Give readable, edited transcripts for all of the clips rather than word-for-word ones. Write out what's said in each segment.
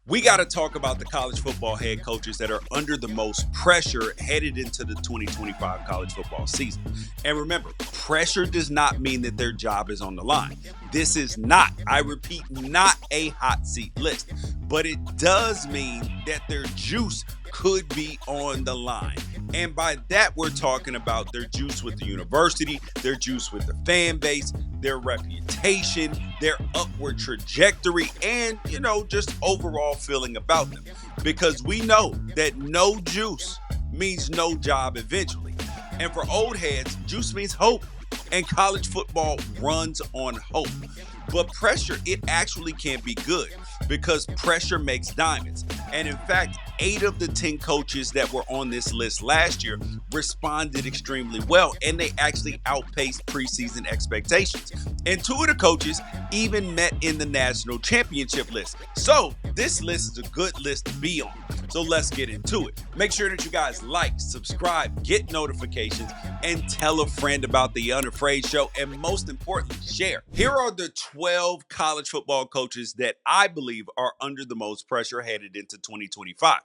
We got to talk about the college football head coaches that are under the most pressure headed into the 2025 college football season. And remember, pressure does not mean that their job is on the line. This is not, I repeat, not a hot seat list, but it does mean that their juice could be on the line. And by that, we're talking about their juice with the university, their juice with the fan base, their reputation, their upward trajectory, and, just overall feeling about them. Because we know that no juice means no job eventually. And for old heads, juice means hope. And college football runs on hope. But pressure, it actually can be good because pressure makes diamonds. And in fact, 8 of the 10 coaches that were on this list last year responded extremely well, and they actually outpaced preseason expectations. And 2 of the coaches even met in the national championship list. So this list is a good list to be on. So let's get into it. Make sure that you guys like, subscribe, get notifications, and tell a friend about the Unafraid Show, and most importantly, share. Here are the 12 college football coaches that I believe are under the most pressure headed into 2025.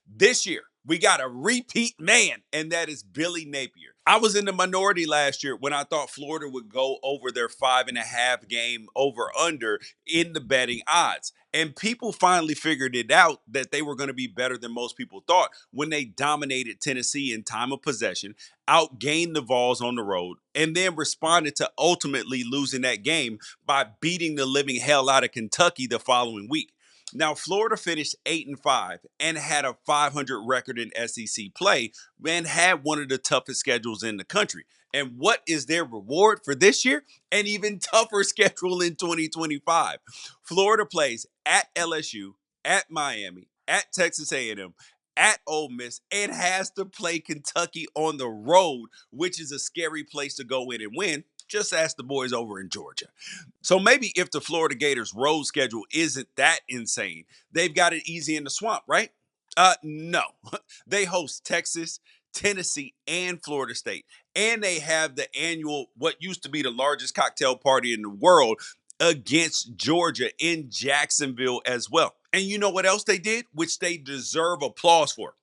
This year, we got a repeat man, and that is Billy Napier. I was in the minority last year when I thought Florida would go over their 5.5 game over under in the betting odds. And people finally figured it out that they were going to be better than most people thought when they dominated Tennessee in time of possession, outgained the Vols on the road, and then responded to ultimately losing that game by beating the living hell out of Kentucky the following week. Now, Florida finished 8-5 and had a 500 record in SEC play and had one of the toughest schedules in the country. And what is their reward for this year? An even tougher schedule in 2025. Florida plays at LSU, at Miami, at Texas A&M, at Ole Miss, and has to play Kentucky on the road, which is a scary place to go in and win. Just ask the boys over in Georgia. So maybe if the Florida Gators road schedule isn't that insane, they've got it easy in the swamp, right? No. They host Texas, Tennessee, and Florida State. And they have the annual, what used to be the largest cocktail party in the world, against Georgia in Jacksonville as well. And you know what else they did, which they deserve applause for?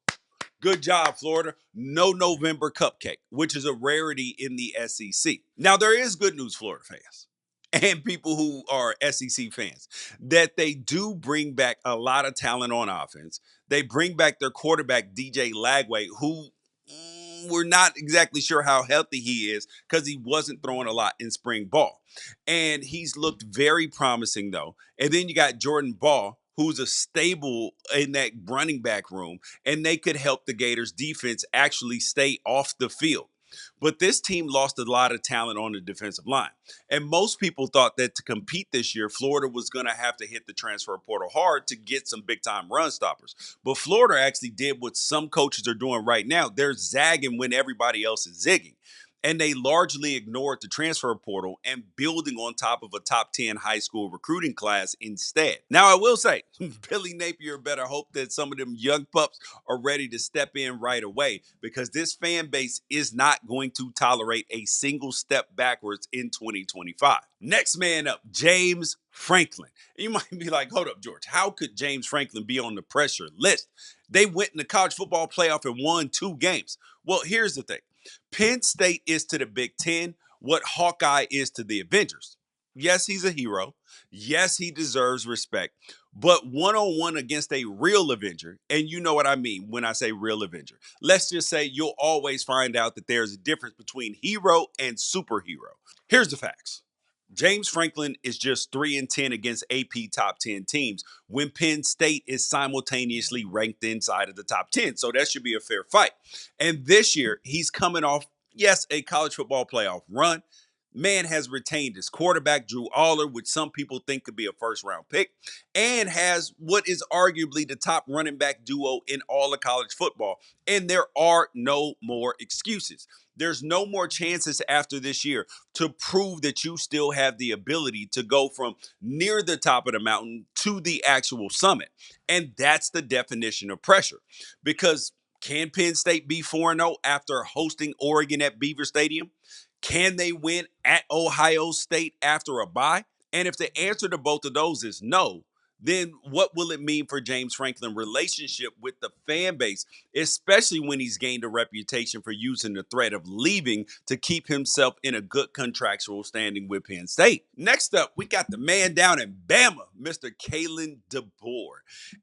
Good job, Florida. No November cupcake, which is a rarity in the SEC. Now, there is good news, Florida fans, and people who are SEC fans, that they do bring back a lot of talent on offense. They bring back their quarterback, DJ Lagway, who we're not exactly sure how healthy he is because he wasn't throwing a lot in spring ball. And he's looked very promising, though. And then you got Jordan Ball, who's a stable in that running back room, and they could help the Gators defense actually stay off the field. But this team lost a lot of talent on the defensive line. And most people thought that to compete this year, Florida was going to have to hit the transfer portal hard to get some big time run stoppers. But Florida actually did what some coaches are doing right now. They're zagging when everybody else is zigging. And they largely ignored the transfer portal and building on top of a top 10 high school recruiting class instead. Now, I will say, Billy Napier better hope that some of them young pups are ready to step in right away because this fan base is not going to tolerate a single step backwards in 2025. Next man up, James Franklin. You might be like, hold up, George, how could James Franklin be on the pressure list? They went in the college football playoff and won 2 games. Well, here's the thing. Penn State is to the Big Ten what Hawkeye is to the Avengers. Yes, he's a hero. Yes, he deserves respect. But one-on-one against a real Avenger, and you know what I mean when I say real Avenger. Let's just say you'll always find out that there's a difference between hero and superhero. Here's the facts. James Franklin is just 3-10 against AP top 10 teams when Penn State is simultaneously ranked inside of the top 10. So that should be a fair fight. And this year, he's coming off, yes, a college football playoff run. Man has retained his quarterback, Drew Aller, which some people think could be a first-round pick, and has what is arguably the top running back duo in all of college football. And there are no more excuses. There's no more chances after this year to prove that you still have the ability to go from near the top of the mountain to the actual summit. And that's the definition of pressure. Because can Penn State be 4-0 after hosting Oregon at Beaver Stadium? Can they win at Ohio State after a bye? And if the answer to both of those is no, then what will it mean for James Franklin's relationship with the fan base, especially when he's gained a reputation for using the threat of leaving to keep himself in a good contractual standing with Penn State? Next up, we got the man down in Bama, Mr. Kalen DeBoer.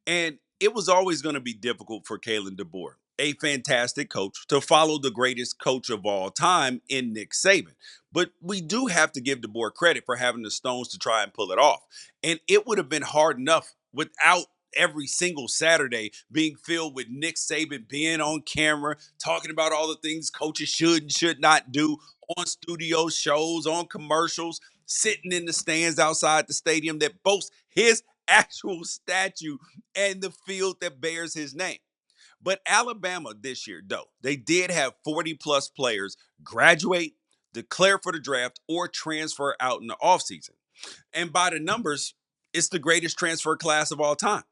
And it was always going to be difficult for Kalen DeBoer, a fantastic coach, to follow the greatest coach of all time in Nick Saban. But we do have to give DeBoer credit for having the stones to try and pull it off. And it would have been hard enough without every single Saturday being filled with Nick Saban being on camera, talking about all the things coaches should and should not do on studio shows, on commercials, sitting in the stands outside the stadium that boasts his actual statue and the field that bears his name. But Alabama this year, though, they did have 40 plus players graduate, declare for the draft, or transfer out in the offseason. And by the numbers, it's the greatest transfer class of all time.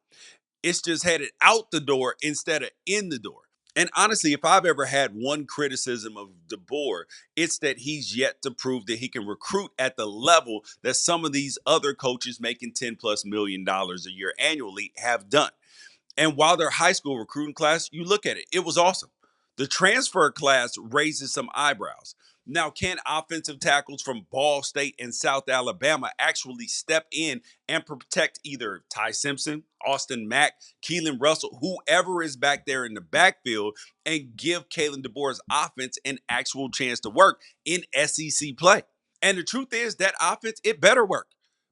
It's just headed out the door instead of in the door. And honestly, if I've ever had one criticism of DeBoer, it's that he's yet to prove that he can recruit at the level that some of these other coaches making $10+ million a year annually have done. And while their high school recruiting class, you look at it, it was awesome. The transfer class raises some eyebrows. Now, can offensive tackles from Ball State and South Alabama actually step in and protect either Ty Simpson, Austin Mack, Keelan Russell, whoever is back there in the backfield, and give Kalen DeBoer's offense an actual chance to work in SEC play? And the truth is that offense, it better work,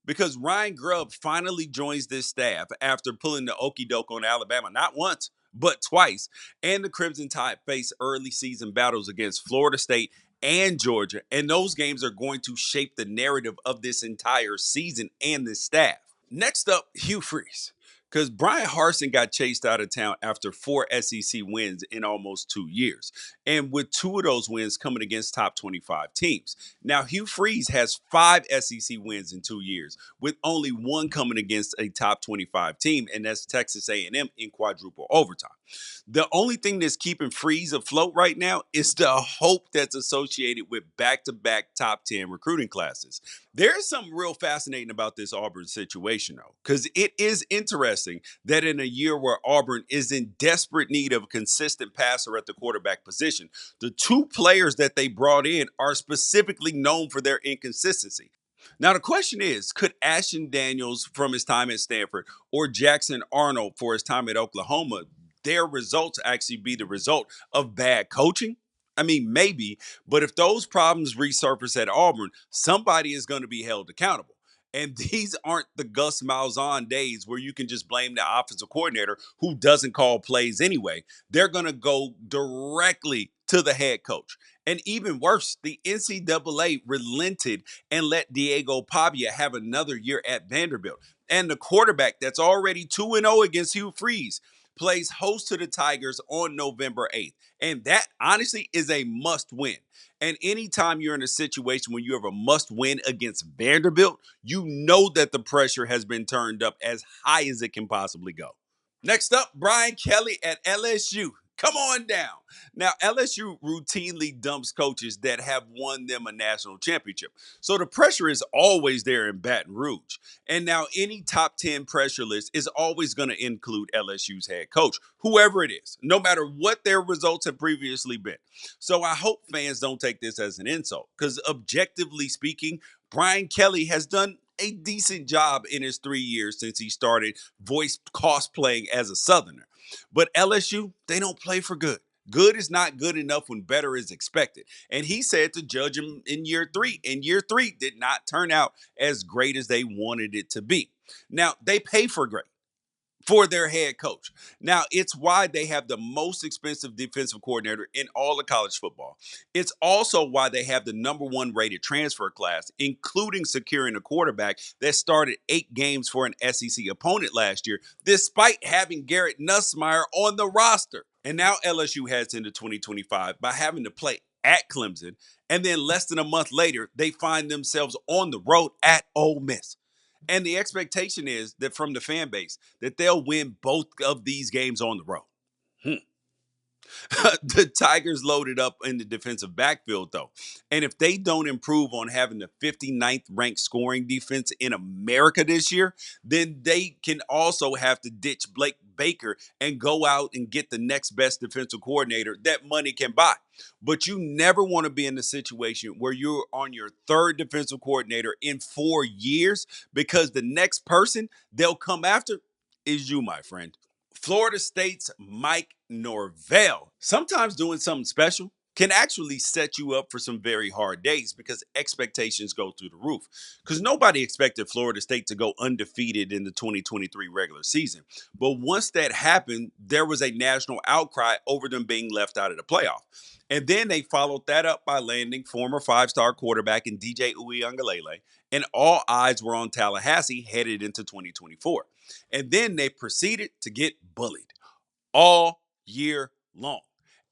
because Ryan Grubb finally joins this staff after pulling the okie doke on Alabama not once, but twice. And the Crimson Tide face early season battles against Florida State and Georgia. And those games are going to shape the narrative of this entire season and this staff. Next up, Hugh Freeze. Because Brian Harsin got chased out of town after 4 SEC wins in almost 2 years. And with 2 of those wins coming against top 25 teams. Now, Hugh Freeze has 5 SEC wins in 2 years, with only 1 coming against a top 25 team, and that's Texas A&M in quadruple overtime. The only thing that's keeping Freeze afloat right now is the hope that's associated with back-to-back top 10 recruiting classes. There's something real fascinating about this Auburn situation, though, because it is interesting that in a year where Auburn is in desperate need of a consistent passer at the quarterback position, the 2 players that they brought in are specifically known for their inconsistency. Now, the question is, could Ashton Daniels from his time at Stanford or Jackson Arnold for his time at Oklahoma, their results actually be the result of bad coaching? I mean, maybe, but if those problems resurface at Auburn, somebody is going to be held accountable. And these aren't the Gus Malzahn days where you can just blame the offensive coordinator who doesn't call plays anyway. They're going to go directly to the head coach. And even worse, the NCAA relented and let Diego Pavia have another year at Vanderbilt. And the quarterback that's already 2-0 against Hugh Freeze plays host to the Tigers on November 8th. And that, honestly, is a must win. And anytime you're in a situation where you have a must win against Vanderbilt, you know that the pressure has been turned up as high as it can possibly go. Next up, Brian Kelly at LSU. Come on down. Now, LSU routinely dumps coaches that have won them a national championship. So the pressure is always there in Baton Rouge. And now any top 10 pressure list is always going to include LSU's head coach, whoever it is, no matter what their results have previously been. So I hope fans don't take this as an insult, because objectively speaking, Brian Kelly has done a decent job in his 3 years since he started voice cosplaying as a Southerner. But LSU, they don't play for good. Good is not good enough when better is expected. And he said to judge him in year 3. And year 3 did not turn out as great as they wanted it to be. Now, they pay for great for their head coach. Now, it's why they have the most expensive defensive coordinator in all of college football. It's also why they have the number 1 rated transfer class, including securing a quarterback that started 8 games for an SEC opponent last year, despite having Garrett Nussmeier on the roster. And now LSU heads into 2025 by having to play at Clemson, and then less than a month later, they find themselves on the road at Ole Miss. And the expectation is that from the fan base that they'll win both of these games on the road. The Tigers loaded up in the defensive backfield, though. And if they don't improve on having the 59th ranked scoring defense in America this year, then they can also have to ditch Blake Baker and go out and get the next best defensive coordinator that money can buy. But you never want to be in a situation where you're on your third defensive coordinator in 4 years, because the next person they'll come after is you, my friend. Florida State's Mike Norvell. Sometimes doing something special can actually set you up for some very hard days because expectations go through the roof. Because nobody expected Florida State to go undefeated in the 2023 regular season. But once that happened, there was a national outcry over them being left out of the playoff. And then they followed that up by landing former five-star quarterback in DJ Uiagalelei, and all eyes were on Tallahassee headed into 2024. And then they proceeded to get bullied all year long.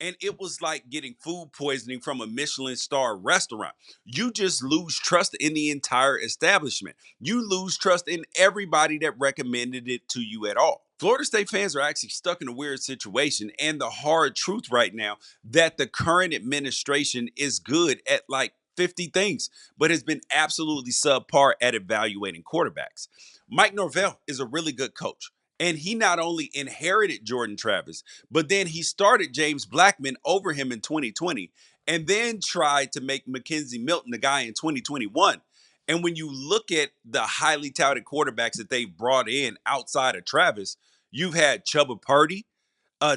And it was like getting food poisoning from a Michelin star restaurant. You just lose trust in the entire establishment. You lose trust in everybody that recommended it to you at all. Florida State fans are actually stuck in a weird situation, and the hard truth right now that the current administration is good at like 50 things, but has been absolutely subpar at evaluating quarterbacks. Mike Norvell is a really good coach. And he not only inherited Jordan Travis, but then he started James Blackman over him in 2020 and then tried to make Mackenzie Milton the guy in 2021. And when you look at the highly touted quarterbacks that they brought in outside of Travis, you've had Chubba Purdy,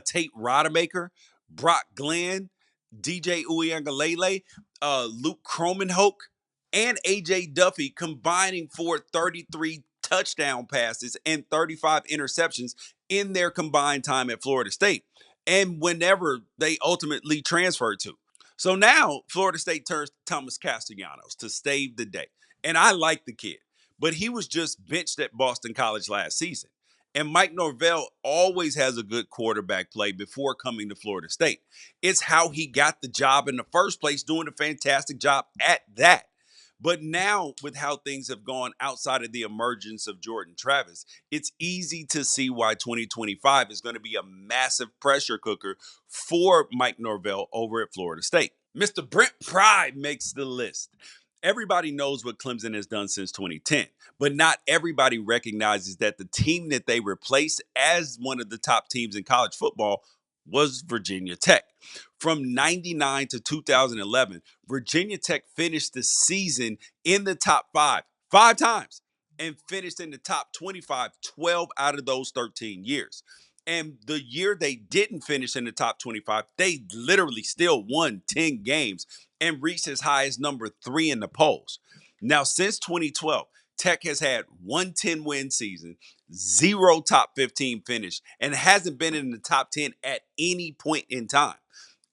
Tate Rodemaker, Brock Glenn, DJ Uiagalelei, Luke Cromenhoek, and AJ Duffy combining for 33 touchdown passes and 35 interceptions in their combined time at Florida State, and whenever they ultimately transferred to. So now Florida State turns to Thomas Castellanos to save the day. And I like the kid, but he was just benched at Boston College last season. And Mike Norvell always has a good quarterback play before coming to Florida State. It's how he got the job in the first place, doing a fantastic job at that. But now, with how things have gone outside of the emergence of Jordan Travis, it's easy to see why 2025 is going to be a massive pressure cooker for Mike Norvell over at Florida State. Mr. Brent Pry makes the list. Everybody knows what Clemson has done since 2010, but not everybody recognizes that the team that they replaced as one of the top teams in college football was Virginia Tech. From 99 to 2011, Virginia Tech finished the season in the top five times, and finished in the top 25 12 out of those 13 years. And the year they didn't finish in the top 25, they literally still won 10 games and reached as high as number 3 in the polls. Now, since 2012, Tech has had one 10-win season, 0 top 15 finish, and hasn't been in the top 10 at any point in time.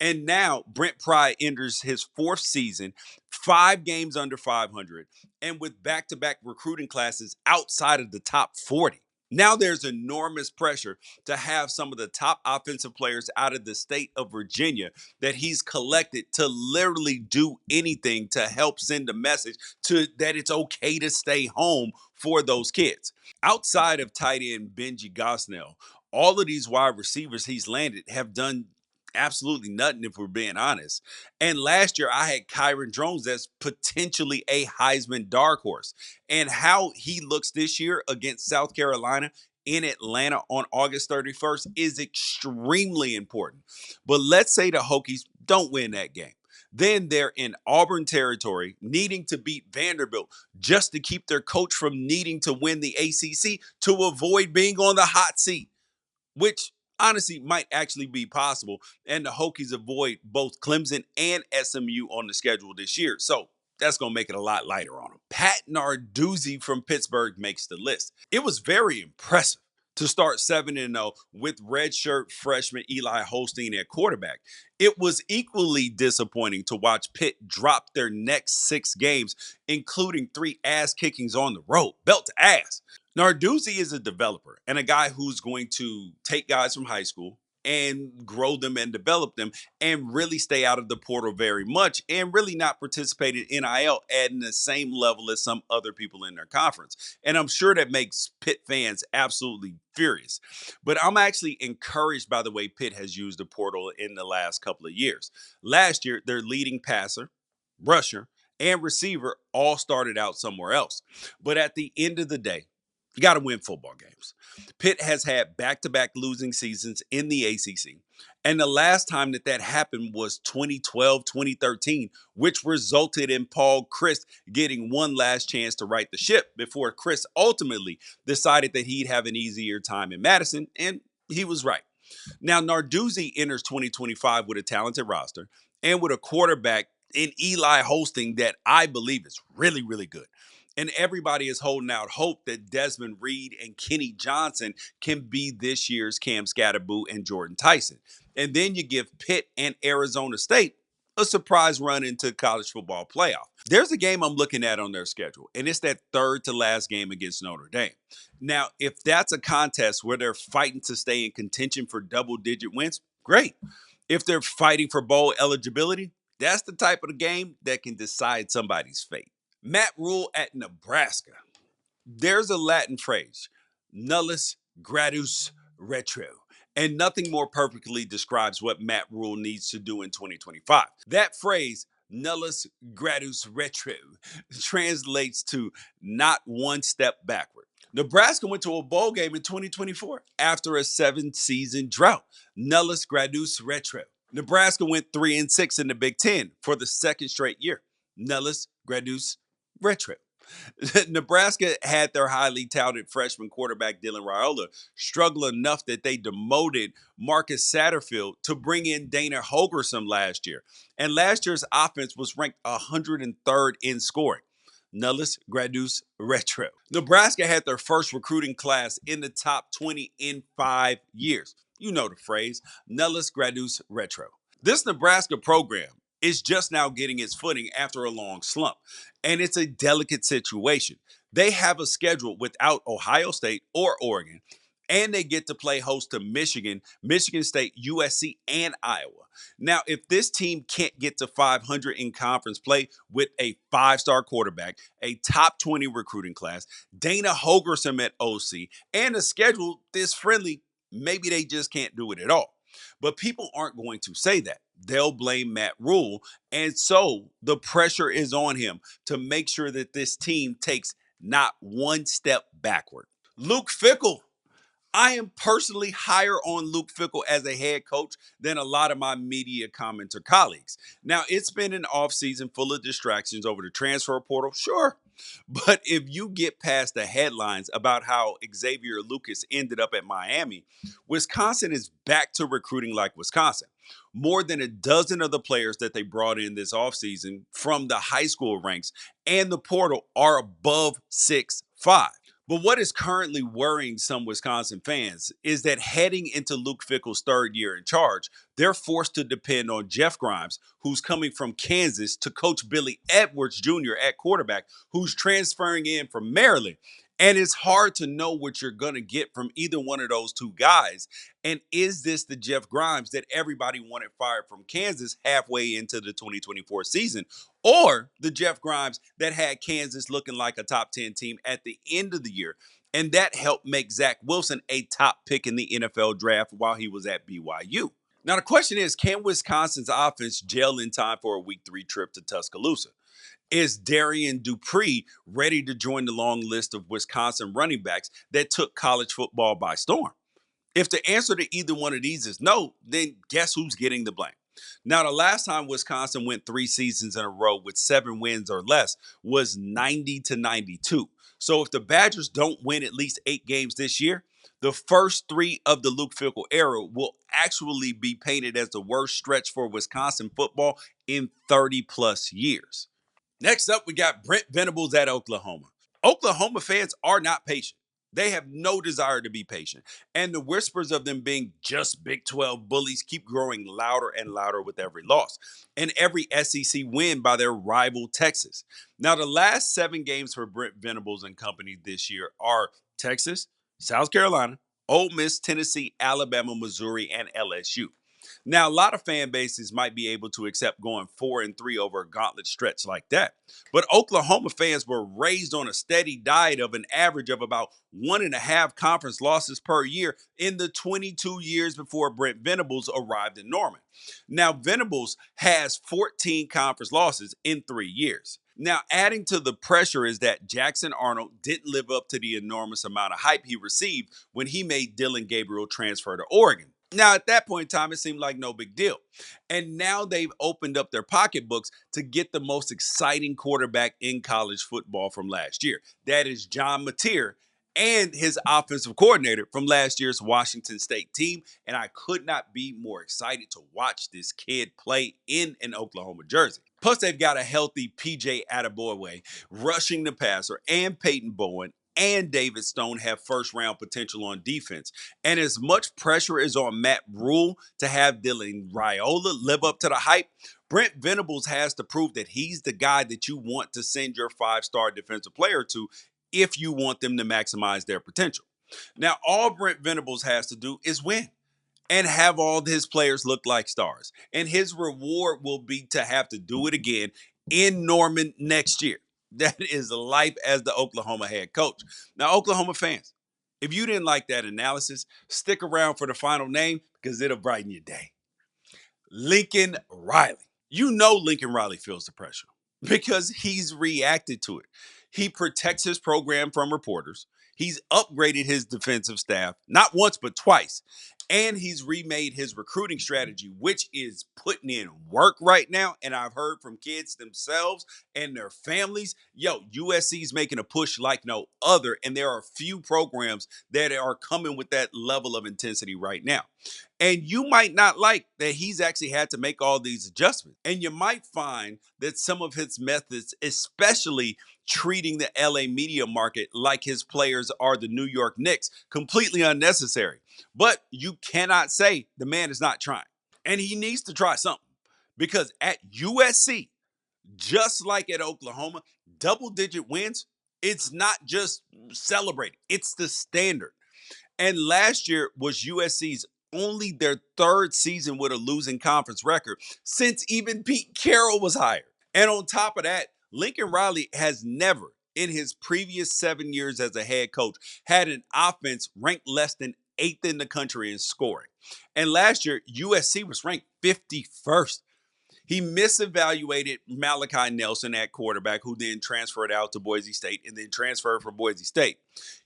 And now Brent Pry enters his 4th season, 5 games under 500, and with back-to-back recruiting classes outside of the top 40. Now there's enormous pressure to have some of the top offensive players out of the state of Virginia that he's collected to literally do anything to help send a message to that it's okay to stay home for those kids. Outside of tight end Benji Gosnell, all of these wide receivers he's landed have done absolutely nothing, if we're being honest. And last year I had Kyron Drones as potentially a Heisman dark horse. And how he looks this year against South Carolina in Atlanta on August 31st is extremely important. But let's say the Hokies don't win that game. Then they're in Auburn territory, needing to beat Vanderbilt just to keep their coach from needing to win the ACC to avoid being on the hot seat, which honestly might actually be possible. And the Hokies avoid both Clemson and SMU on the schedule this year. So that's going to make it a lot lighter on them. Pat Narduzzi from Pittsburgh makes the list. It was very impressive to start 7-0 with redshirt freshman Eli Holstein at quarterback. It was equally disappointing to watch Pitt drop their next 6 games, including 3 ass kickings on the road, belt to ass. Narduzzi is a developer and a guy who's going to take guys from high school, and grow them and develop them and really stay out of the portal very much and really not participate in NIL at the same level as some other people in their conference. And I'm sure that makes Pitt fans absolutely furious. But I'm actually encouraged by the way Pitt has used the portal in the last couple of years. Last year, their leading passer, rusher, and receiver all started out somewhere else. But at the end of the day, you got to win football games. Pitt has had back to back losing seasons in the ACC. And the last time that happened was 2012, 2013, which resulted in Paul Chryst getting one last chance to right the ship before Chryst ultimately decided that he'd have an easier time in Madison. And he was right. Now, Narduzzi enters 2025 with a talented roster and with a quarterback in Eli Hosting that I believe is really, really good. And everybody is holding out hope that Desmond Reed and Kenny Johnson can be this year's Cam Scatterboo and Jordan Tyson. And then you give Pitt and Arizona State a surprise run into college football playoff. There's a game I'm looking at on their schedule, and it's that third to last game against Notre Dame. Now, if that's a contest where they're fighting to stay in contention for double-digit wins, great. If they're fighting for bowl eligibility, that's the type of game that can decide somebody's fate. Matt Rhule at Nebraska. There's a Latin phrase, nullus gradus retro, and nothing more perfectly describes what Matt Rhule needs to do in 2025. That phrase, nullus gradus retro, translates to not one step backward. Nebraska went to a bowl game in 2024 after a 7-season drought. Nullus gradus retro. Nebraska went 3-6 in the Big Ten for the second straight year. Nullus gradus retro. Nebraska had their highly touted freshman quarterback Dylan Raiola struggle enough that they demoted Marcus Satterfield to bring in Dana Holgorsen last year. And last year's offense was ranked 103rd in scoring. Nullus gradus retro. Nebraska had their first recruiting class in the top 20 in 5 years. You know the phrase, nullus gradus retro. This Nebraska program is just now getting its footing after a long slump. And it's a delicate situation. They have a schedule without Ohio State or Oregon, and they get to play host to Michigan, Michigan State, USC, and Iowa. Now, if this team can't get to 500 in conference play with a 5-star quarterback, a top 20 recruiting class, Dana Holgorsen at OC, and a schedule this friendly, maybe they just can't do it at all. But people aren't going to say that. They'll blame Matt Rhule. And so the pressure is on him to make sure that this team takes not one step backward. Luke Fickell. I am personally higher on Luke Fickell as a head coach than a lot of my media commenter colleagues. Now, it's been an offseason full of distractions over the transfer portal, sure. But if you get past the headlines about how Xavier Lucas ended up at Miami, Wisconsin is back to recruiting like Wisconsin. More than a dozen of the players that they brought in this offseason from the high school ranks and the portal are above 6'5". But what is currently worrying some Wisconsin fans is that heading into Luke Fickell's third year in charge, they're forced to depend on Jeff Grimes, who's coming from Kansas, to coach Billy Edwards Jr. at quarterback, who's transferring in from Maryland. And it's hard to know what you're going to get from either one of those two guys. And is this the Jeff Grimes that everybody wanted fired from Kansas halfway into the 2024 season? Or the Jeff Grimes that had Kansas looking like a top 10 team at the end of the year? And that helped make Zach Wilson a top pick in the NFL draft while he was at BYU. Now, the question is, can Wisconsin's offense gel in time for a week 3 trip to Tuscaloosa? Is Darian Dupree ready to join the long list of Wisconsin running backs that took college football by storm? If the answer to either one of these is no, then guess who's getting the blame? Now, the last time Wisconsin went 3 seasons in a row with 7 wins or less was 90-92. So if the Badgers don't win at least 8 games this year, the first 3 of the Luke Fickell era will actually be painted as the worst stretch for Wisconsin football in 30 plus years. Next up, we got Brent Venables at Oklahoma. Oklahoma fans are not patient. They have no desire to be patient. And the whispers of them being just Big 12 bullies keep growing louder and louder with every loss and every SEC win by their rival Texas. Now, the last 7 games for Brent Venables and company this year are Texas, South Carolina, Ole Miss, Tennessee, Alabama, Missouri, and LSU. Now, a lot of fan bases might be able to accept going 4-3 over a gauntlet stretch like that. But Oklahoma fans were raised on a steady diet of an average of about 1.5 conference losses per year in the 22 years before Brent Venables arrived in Norman. Now, Venables has 14 conference losses in 3 years. Now, adding to the pressure is that Jackson Arnold didn't live up to the enormous amount of hype he received when he made Dillon Gabriel transfer to Oregon. Now, at that point in time, it seemed like no big deal. And now they've opened up their pocketbooks to get the most exciting quarterback in college football from last year. That is John Mateer and his offensive coordinator from last year's Washington State team. And I could not be more excited to watch this kid play in an Oklahoma jersey. Plus, they've got a healthy PJ Adeboye rushing the passer, and Peyton Bowen and David Stone have first-round potential on defense. And as much pressure is on Matt Rhule to have Dylan Raiola live up to the hype, Brent Venables has to prove that he's the guy that you want to send your 5-star defensive player to if you want them to maximize their potential. Now, all Brent Venables has to do is win and have all his players look like stars. And his reward will be to have to do it again in Norman next year. That is life as the Oklahoma head coach. Now, Oklahoma fans, if you didn't like that analysis, stick around for the final name because it'll brighten your day. Lincoln Riley. You know Lincoln Riley feels the pressure because he's reacted to it. He protects his program from reporters. He's upgraded his defensive staff, not once, but twice. And he's remade his recruiting strategy, which is putting in work right now. And I've heard from kids themselves and their families, USC's making a push like no other. And there are few programs that are coming with that level of intensity right now. And you might not like that he's actually had to make all these adjustments. And you might find that some of his methods, especially treating the LA media market like his players are the New York Knicks, completely unnecessary. But you cannot say the man is not trying. And he needs to try something. Because at USC, just like at Oklahoma, double-digit wins, it's not just celebrating. It's the standard. And last year was USC's only their third season with a losing conference record since even Pete Carroll was hired. And on top of that, Lincoln Riley has never, in his previous 7 years as a head coach, had an offense ranked less than 8th in the country in scoring. And last year, USC was ranked 51st. He misevaluated Malachi Nelson at quarterback, who then transferred out to Boise State and then transferred from Boise State.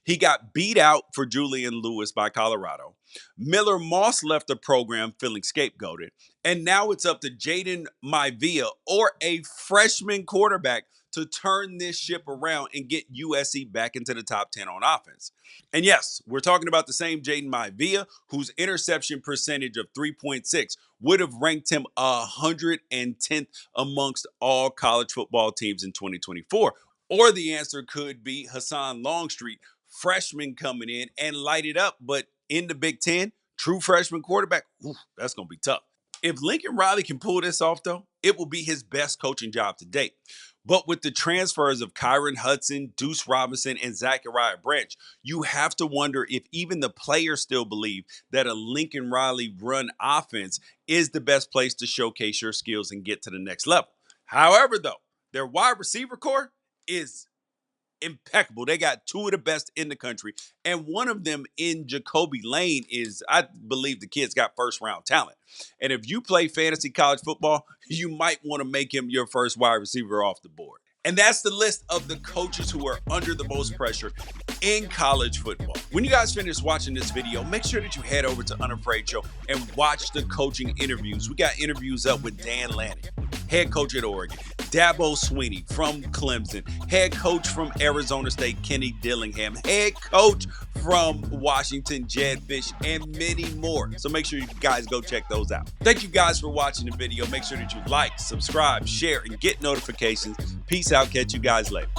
He got beat out for Julian Lewis by Colorado. Miller Moss left the program feeling scapegoated. And now it's up to Jaden Maivia, or a freshman quarterback, to turn this ship around and get USC back into the top 10 on offense. And yes, we're talking about the same Jaden Maivia, whose interception percentage of 3.6 would have ranked him 110th amongst all college football teams in 2024. Or the answer could be Hassan Longstreet, freshman coming in and light it up. But in the Big Ten, true freshman quarterback, that's going to be tough. If Lincoln Riley can pull this off, though, it will be his best coaching job to date. But with the transfers of Kyron Hudson, Deuce Robinson, and Zachariah Branch, you have to wonder if even the players still believe that a Lincoln Riley run offense is the best place to showcase your skills and get to the next level. However, though, their wide receiver core is impeccable. They got two of the best in the country. And one of them in Jacoby Lane is, I believe the kid's got first-round talent. And if you play fantasy college football, you might want to make him your first wide receiver off the board. And that's the list of the coaches who are under the most pressure in college football. When you guys finish watching this video, make sure that you head over to Unafraid Show and watch the coaching interviews. We got interviews up with Dan Lanning, head coach at Oregon, Dabo Sweeney from Clemson, head coach from Arizona State, Kenny Dillingham, head coach from Washington, Jed Fish, and many more. So make sure you guys go check those out. Thank you guys for watching the video. Make sure that you like, subscribe, share, and get notifications. Peace out. Catch you guys later.